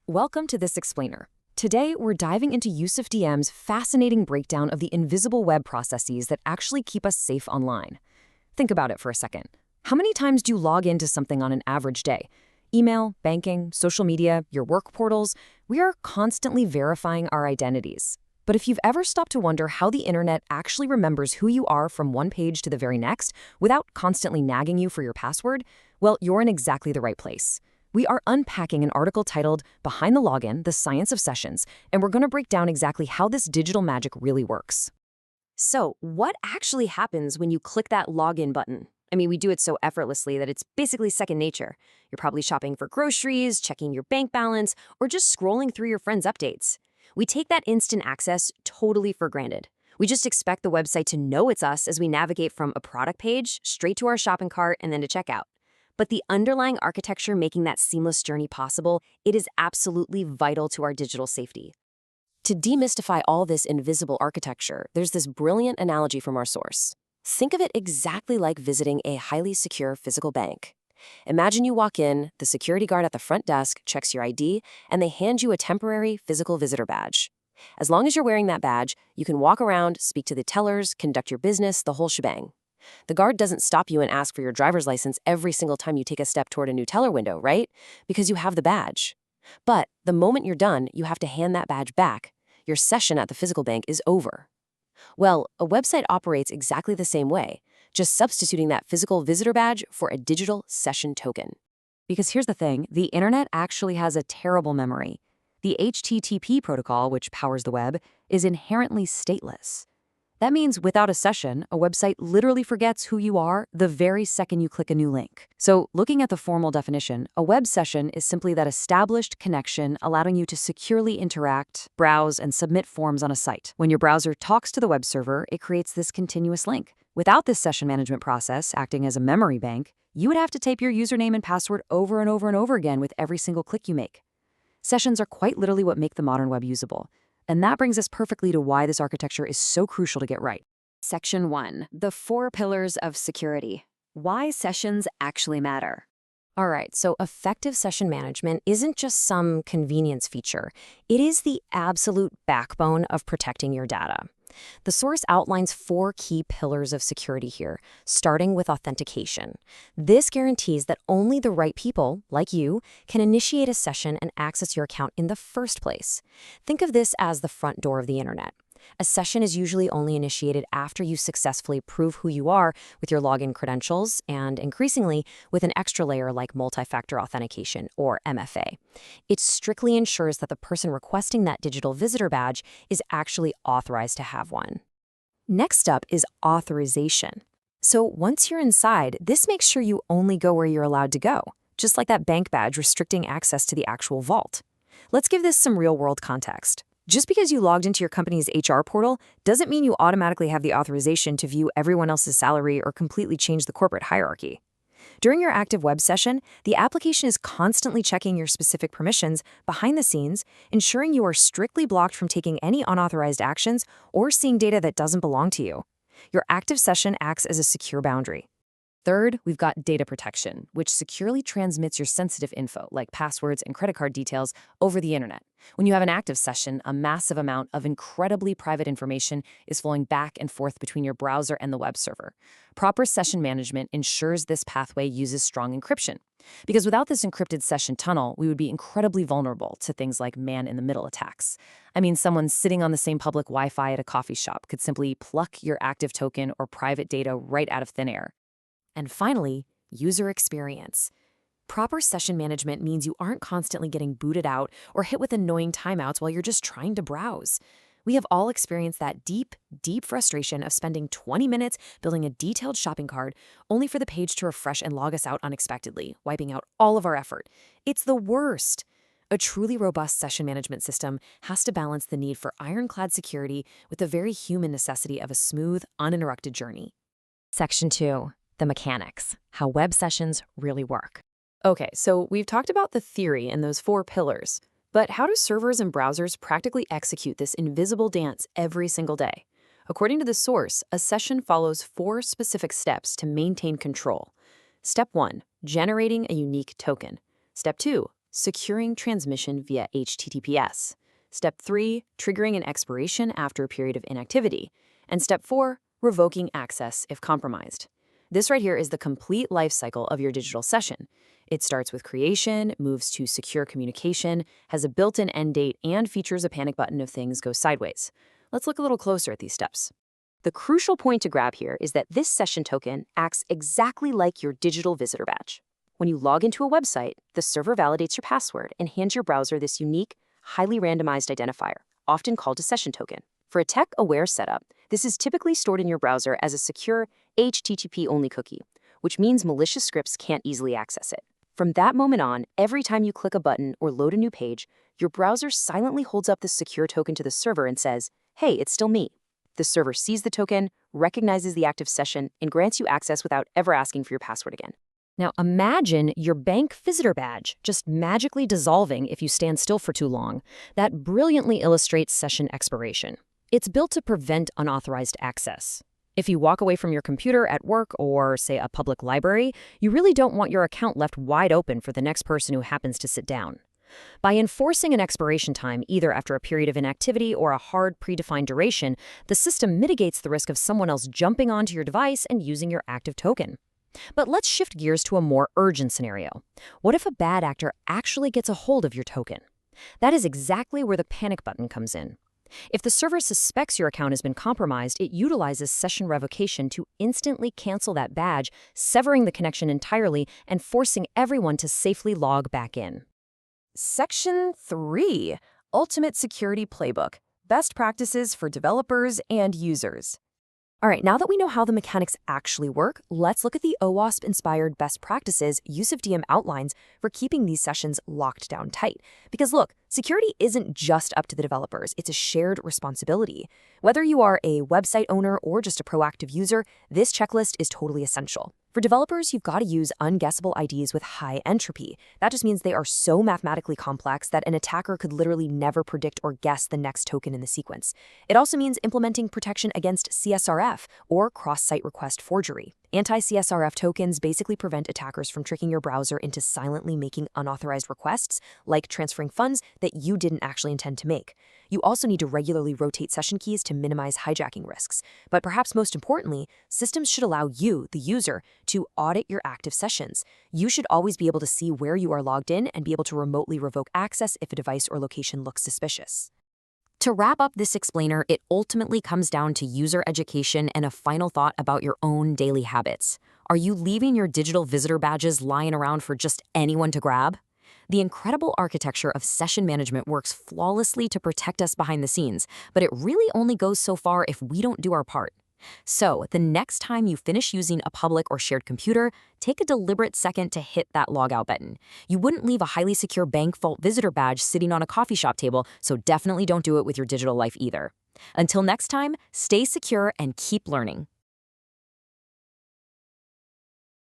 Welcome to This Explainer. Today, we're diving into Yusuf DM's fascinating breakdown of the invisible web processes that actually keep us safe online. Think about it for a second. How many times do you log into something on an average day? Email, banking, social media, your work portals, we are constantly verifying our identities. But if you've ever stopped to wonder how the internet actually remembers who you are from one page to the very next without constantly nagging you for your password, well, you're in exactly the right place. We are unpacking an article titled Behind the Login, The Science of Sessions, and we're going to break down exactly how this digital magic really works. So, what actually happens when you click that login button? I mean, we do it so effortlessly that it's basically second nature. You're probably shopping for groceries, checking your bank balance, or just scrolling through your friends' updates. We take that instant access totally for granted. We just expect the website to know it's us as we navigate from a product page straight to our shopping cart and then to checkout. But the underlying architecture making that seamless journey possible, it is absolutely vital to our digital safety. To demystify all this invisible architecture, there's this brilliant analogy from our source. Think of it exactly like visiting a highly secure physical bank. Imagine you walk in, the security guard at the front desk checks your ID, and they hand you a temporary physical visitor badge. As long as you're wearing that badge, you can walk around, speak to the tellers, conduct your business, the whole shebang. The guard doesn't stop you and ask for your driver's license every single time you take a step toward a new teller window, right? Because you have the badge. But the moment you're done, you have to hand that badge back. Your session at the physical bank is over. Well, a website operates exactly the same way, just substituting that physical visitor badge for a digital session token. Because here's the thing, the internet actually has a terrible memory. The HTTP protocol, which powers the web, is inherently stateless. That means without a session, a website literally forgets who you are the very second you click a new link. So, looking at the formal definition, a web session is simply that established connection allowing you to securely interact, browse, and submit forms on a site. When your browser talks to the web server, it creates this continuous link. Without this session management process acting as a memory bank, you would have to type your username and password over and over and over again with every single click you make. Sessions are quite literally what make the modern web usable. And that brings us perfectly to why this architecture is so crucial to get right. Section 1. The 4 pillars of security. Why sessions actually matter. All right, so effective session management isn't just some convenience feature. It is the absolute backbone of protecting your data. The source outlines 4 key pillars of security here, starting with authentication. This guarantees that only the right people, like you, can initiate a session and access your account in the first place. Think of this as the front door of the internet. A session is usually only initiated after you successfully prove who you are with your login credentials and, increasingly, with an extra layer like multi-factor authentication, or MFA. It strictly ensures that the person requesting that digital visitor badge is actually authorized to have one. Next up is authorization. So once you're inside, this makes sure you only go where you're allowed to go, just like that bank badge restricting access to the actual vault. Let's give this some real-world context. Just because you logged into your company's HR portal doesn't mean you automatically have the authorization to view everyone else's salary or completely change the corporate hierarchy. During your active web session, the application is constantly checking your specific permissions behind the scenes, ensuring you are strictly blocked from taking any unauthorized actions or seeing data that doesn't belong to you. Your active session acts as a secure boundary. Third, we've got data protection, which securely transmits your sensitive info, like passwords and credit card details, over the internet. When you have an active session, a massive amount of incredibly private information is flowing back and forth between your browser and the web server. Proper session management ensures this pathway uses strong encryption. Because without this encrypted session tunnel, we would be incredibly vulnerable to things like man-in-the-middle attacks. I mean, someone sitting on the same public Wi-Fi at a coffee shop could simply pluck your active token or private data right out of thin air. And finally, user experience. Proper session management means you aren't constantly getting booted out or hit with annoying timeouts while you're just trying to browse. We have all experienced that deep frustration of spending 20 minutes building a detailed shopping cart only for the page to refresh and log us out unexpectedly, wiping out all of our effort. It's the worst. A truly robust session management system has to balance the need for ironclad security with the very human necessity of a smooth, uninterrupted journey. Section 2. The mechanics, how web sessions really work. Okay, so we've talked about the theory and those 4 pillars, but how do servers and browsers practically execute this invisible dance every single day? According to the source, a session follows 4 specific steps to maintain control. Step 1, generating a unique token. Step 2, securing transmission via HTTPS. Step 3, triggering an expiration after a period of inactivity. And Step 4, revoking access if compromised. This right here is the complete life cycle of your digital session. It starts with creation, moves to secure communication, has a built-in end date, and features a panic button if things go sideways. Let's look a little closer at these steps. The crucial point to grab here is that this session token acts exactly like your digital visitor badge. When you log into a website, the server validates your password and hands your browser this unique, highly randomized identifier, often called a session token. For a tech-aware setup, this is typically stored in your browser as a secure HTTP-only cookie, which means malicious scripts can't easily access it. From that moment on, every time you click a button or load a new page, your browser silently holds up this secure token to the server and says, "Hey, it's still me." The server sees the token, recognizes the active session, and grants you access without ever asking for your password again. Now imagine your bank visitor badge just magically dissolving if you stand still for too long. That brilliantly illustrates session expiration. It's built to prevent unauthorized access. If you walk away from your computer at work or, say, a public library, you really don't want your account left wide open for the next person who happens to sit down. By enforcing an expiration time either after a period of inactivity or a hard predefined duration, the system mitigates the risk of someone else jumping onto your device and using your active token. But let's shift gears to a more urgent scenario. What if a bad actor actually gets a hold of your token? That is exactly where the panic button comes in. If the server suspects your account has been compromised, it utilizes session revocation to instantly cancel that badge, severing the connection entirely and forcing everyone to safely log back in. Section 3, Ultimate Security Playbook, Best Practices for Developers and Users. All right, now that we know how the mechanics actually work, let's look at the OWASP-inspired best practices YusufDM outlines for keeping these sessions locked down tight. Because look, security isn't just up to the developers, it's a shared responsibility. Whether you are a website owner or just a proactive user, this checklist is totally essential. For developers, you've got to use unguessable IDs with high entropy. That just means they are so mathematically complex that an attacker could literally never predict or guess the next token in the sequence. It also means implementing protection against CSRF, or cross-site request forgery. Anti-CSRF tokens basically prevent attackers from tricking your browser into silently making unauthorized requests, like transferring funds that you didn't actually intend to make. You also need to regularly rotate session keys to minimize hijacking risks. But perhaps most importantly, systems should allow you, the user, to audit your active sessions. You should always be able to see where you are logged in and be able to remotely revoke access if a device or location looks suspicious. To wrap up this explainer, it ultimately comes down to user education and a final thought about your own daily habits. Are you leaving your digital visitor badges lying around for just anyone to grab? The incredible architecture of session management works flawlessly to protect us behind the scenes, but it really only goes so far if we don't do our part. So, the next time you finish using a public or shared computer, take a deliberate second to hit that logout button. You wouldn't leave a highly secure bank vault visitor badge sitting on a coffee shop table, so definitely don't do it with your digital life either. Until next time, stay secure and keep learning.